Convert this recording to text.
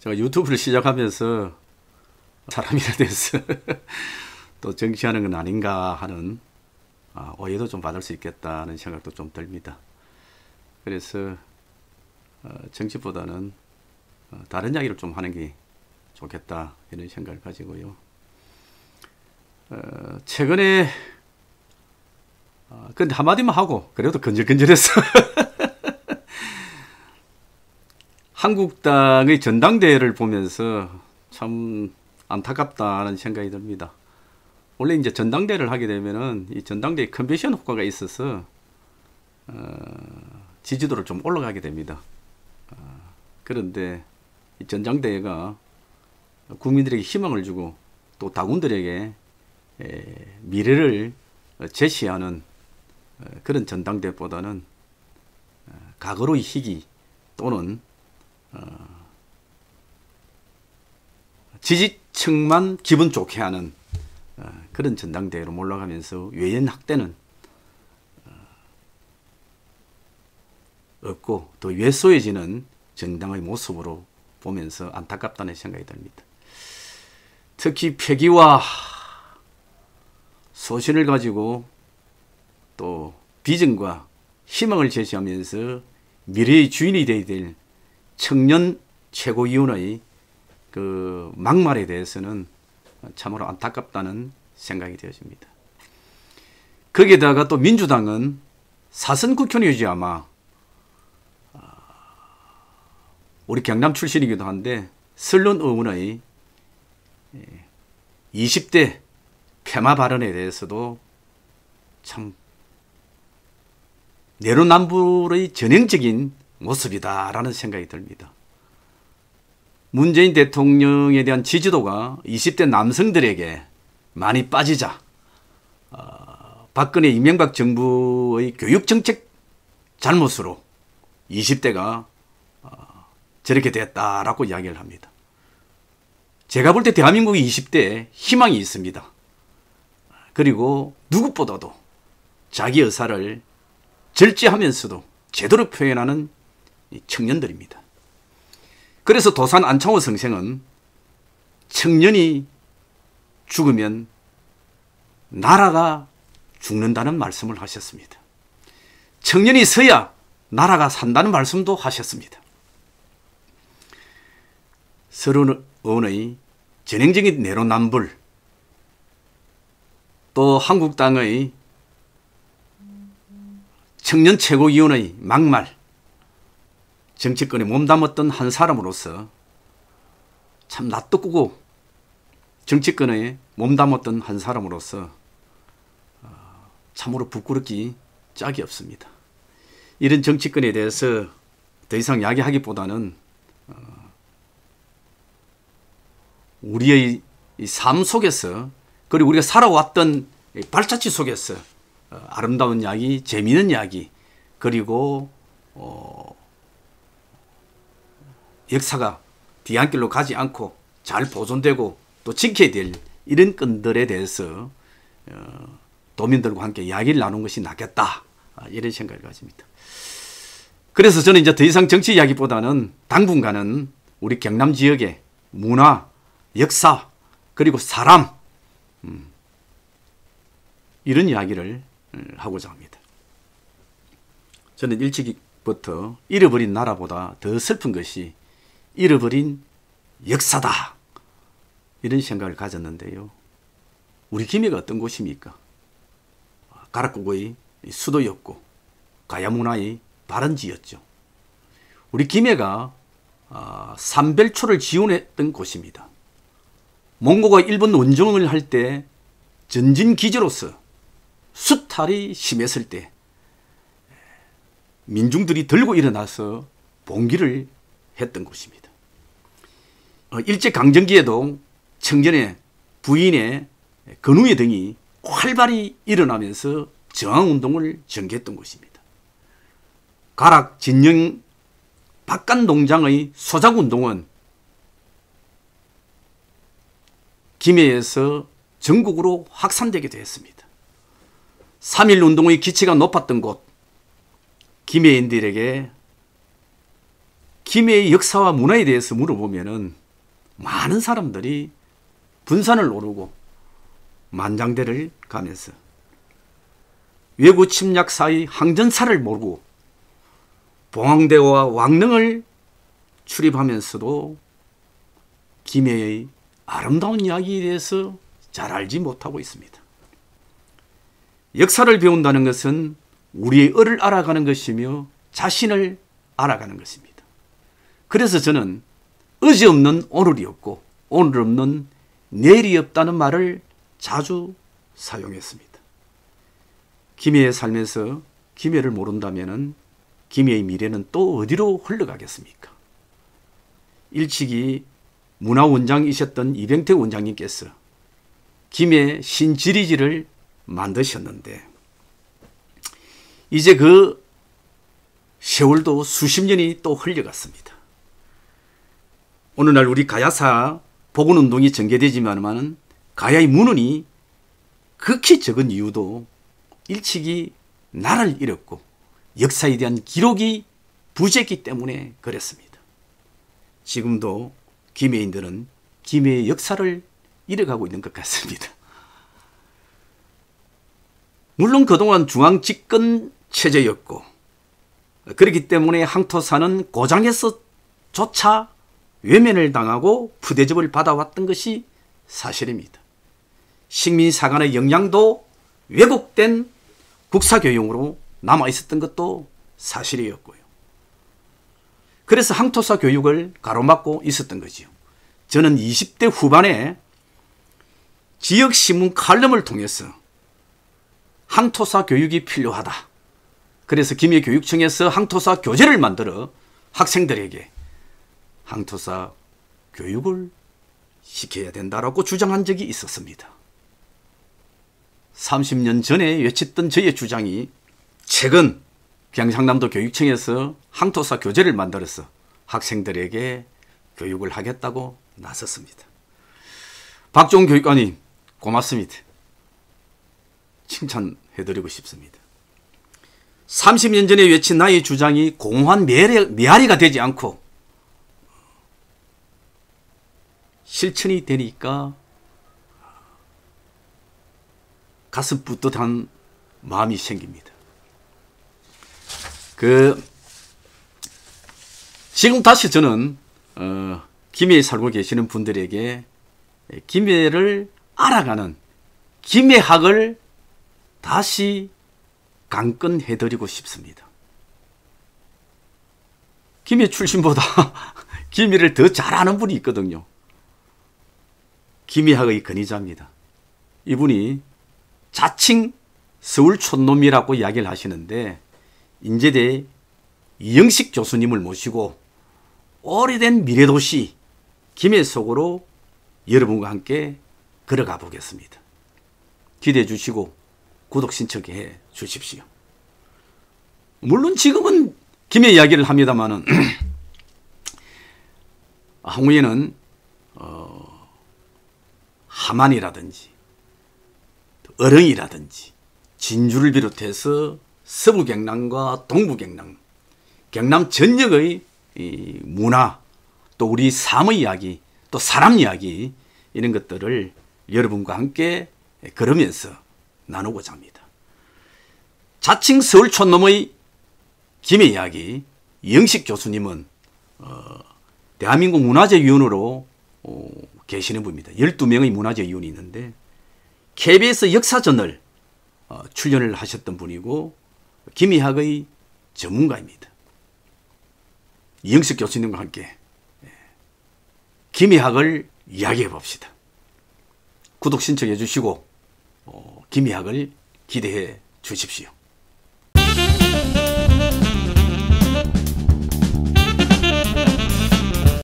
제가 유튜브를 시작하면서 사람이라 돼서 또 정치하는 건 아닌가 하는 오해도 좀 받을 수 있겠다는 생각도 좀 듭니다. 그래서 정치보다는 다른 이야기를 좀 하는 게 좋겠다 이런 생각을 가지고요. 최근에 근데 한마디만 하고 그래도 근질근질했어. 한국당의 전당대회를 보면서 참 안타깝다는 생각이 듭니다. 원래 이제 전당대회를 하게 되면은 이 전당대회 컨벤션 효과가 있어서 지지도를 좀 올라가게 됩니다. 그런데 이 전당대회가 국민들에게 희망을 주고 또 당원들에게 미래를 제시하는 그런 전당대회보다는 과거로의 희귀 또는 지지층만 기분 좋게 하는 그런 전당대회로 몰락하면서 외연 확대는 없고 더 왜소해지는 정당의 모습으로 보면서 안타깝다는 생각이 듭니다. 특히 패기와 소신을 가지고 또 비전과 희망을 제시하면서 미래의 주인이 되어야 될 청년 최고위원의 그 막말에 대해서는 참으로 안타깝다는 생각이 되어집니다. 거기에다가 또 민주당은 사선 국회의원이지 아마 우리 경남 출신이기도 한데 설론 의원의 20대 폐마 발언에 대해서도 참 내로남불의 전형적인 모습이다라는 생각이 듭니다. 문재인 대통령에 대한 지지도가 20대 남성들에게 많이 빠지자 박근혜 이명박 정부의 교육정책 잘못으로 20대가 저렇게 됐다라고 이야기를 합니다. 제가 볼 때 대한민국의 20대에 희망이 있습니다. 그리고 누구보다도 자기 의사를 절제하면서도 제대로 표현하는 청년들입니다. 그래서 도산 안창호 선생은 청년이 죽으면 나라가 죽는다는 말씀을 하셨습니다. 청년이 서야 나라가 산다는 말씀도 하셨습니다. 서른 의원의 전형적인 내로남불 또 한국당의 청년 최고위원의 막말 정치권에 몸담았던 한 사람으로서 참 낯뜨꾸고 정치권에 몸담았던 한 사람으로서 참으로 부끄럽기 짝이 없습니다. 이런 정치권에 대해서 더 이상 이야기하기보다는 우리의 삶 속에서 그리고 우리가 살아왔던 발자취 속에서 아름다운 이야기, 재미있는 이야기 그리고 역사가 뒤안길로 가지 않고 잘 보존되고 또 지켜야 될 이런 건들에 대해서 도민들과 함께 이야기를 나누는 것이 낫겠다 이런 생각을 가집니다. 그래서 저는 이제 더 이상 정치 이야기보다는 당분간은 우리 경남 지역의 문화, 역사 그리고 사람 이런 이야기를 하고자 합니다. 저는 일찍부터 잃어버린 나라보다 더 슬픈 것이 잃어버린 역사다 이런 생각을 가졌는데요. 우리 김해가 어떤 곳입니까? 가락국의 수도였고 가야문화의 발원지였죠. 우리 김해가 삼별초를 지원했던 곳입니다. 몽고가 일본 원정을 할 때 전진기지로서 수탈이 심했을 때 민중들이 들고 일어나서 봉기를 했던 곳입니다. 일제강점기에도 청년의 부인의 근후의 등이 활발히 일어나면서 저항운동을 전개했던 곳입니다. 가락 진영 박간농장의 소작운동은 김해에서 전국으로 확산되기도 했습니다. 3.1운동의 기치가 높았던 곳 김해인들에게 김해의 역사와 문화에 대해서 물어보면은 많은 사람들이 분산을 오르고 만장대를 가면서 외구 침략사의 항전사를 모르고 봉황대와 왕릉을 출입하면서도 김해의 아름다운 이야기에 대해서 잘 알지 못하고 있습니다. 역사를 배운다는 것은 우리의 을을 알아가는 것이며 자신을 알아가는 것입니다. 그래서 저는 어제 없는 오늘이 없고 오늘 없는 내일이 없다는 말을 자주 사용했습니다. 김해의 삶에서 김해를 모른다면 김해의 미래는 또 어디로 흘러가겠습니까? 일찍이 문화원장이셨던 이병태 원장님께서 김해 신지리지를 만드셨는데 이제 그 세월도 수십 년이 또 흘러갔습니다. 오늘날 우리 가야사 복원운동이 전개되지만 가야의 문헌이 극히 적은 이유도 일찍이 나라를 잃었고 역사에 대한 기록이 부재했기 때문에 그랬습니다. 지금도 김해인들은 김해의 역사를 잃어가고 있는 것 같습니다. 물론 그동안 중앙 집권 체제였고 그렇기 때문에 항토사는 고장에서조차 외면을 당하고 푸대접을 받아왔던 것이 사실입니다. 식민사관의 영향도 왜곡된 국사교육으로 남아있었던 것도 사실이었고요. 그래서 항토사 교육을 가로막고 있었던 거지요. 저는 20대 후반에 지역신문 칼럼을 통해서 항토사 교육이 필요하다. 그래서 김해교육청에서 항토사 교재를 만들어 학생들에게 항토사 교육을 시켜야 된다라고 주장한 적이 있었습니다. 30년 전에 외쳤던 저의 주장이 최근 경상남도 교육청에서 항토사 교재를 만들어서 학생들에게 교육을 하겠다고 나섰습니다. 박종훈 교육관님 고맙습니다. 칭찬해드리고 싶습니다. 30년 전에 외친 나의 주장이 공허한 메아리가 되지 않고 실천이 되니까 가슴 뿌듯한 마음이 생깁니다. 지금 다시 저는 김해에 살고 계시는 분들에게 김해를 알아가는 김해학을 다시 강권해드리고 싶습니다. 김해 출신보다 김해를 더 잘 아는 분이 있거든요. 김해학의 권위자입니다. 이분이 자칭 서울 촌놈이라고 이야기를 하시는데 인제대 이영식 교수님을 모시고 오래된 미래도시 김해 속으로 여러분과 함께 걸어가 보겠습니다. 기대해 주시고 구독 신청해 주십시오. 물론 지금은 김해 이야기를 합니다만은 향후에는 함안이라든지 어릉이라든지 진주를 비롯해서 서부 경남과 동부 경남, 경남 전역의 이 문화, 또 우리 삶의 이야기, 또 사람 이야기 이런 것들을 여러분과 함께 걸으면서 나누고자 합니다. 자칭 서울 촌놈의 김해 이야기 이영식 교수님은 대한민국 문화재위원으로 계시는 분입니다. 12명의 문화재위원이 있는데 KBS 역사전을 출연을 하셨던 분이고 김해학의 전문가입니다. 이영식 교수님과 함께 김해학을 이야기해 봅시다. 구독 신청해 주시고 김해학을 기대해 주십시오.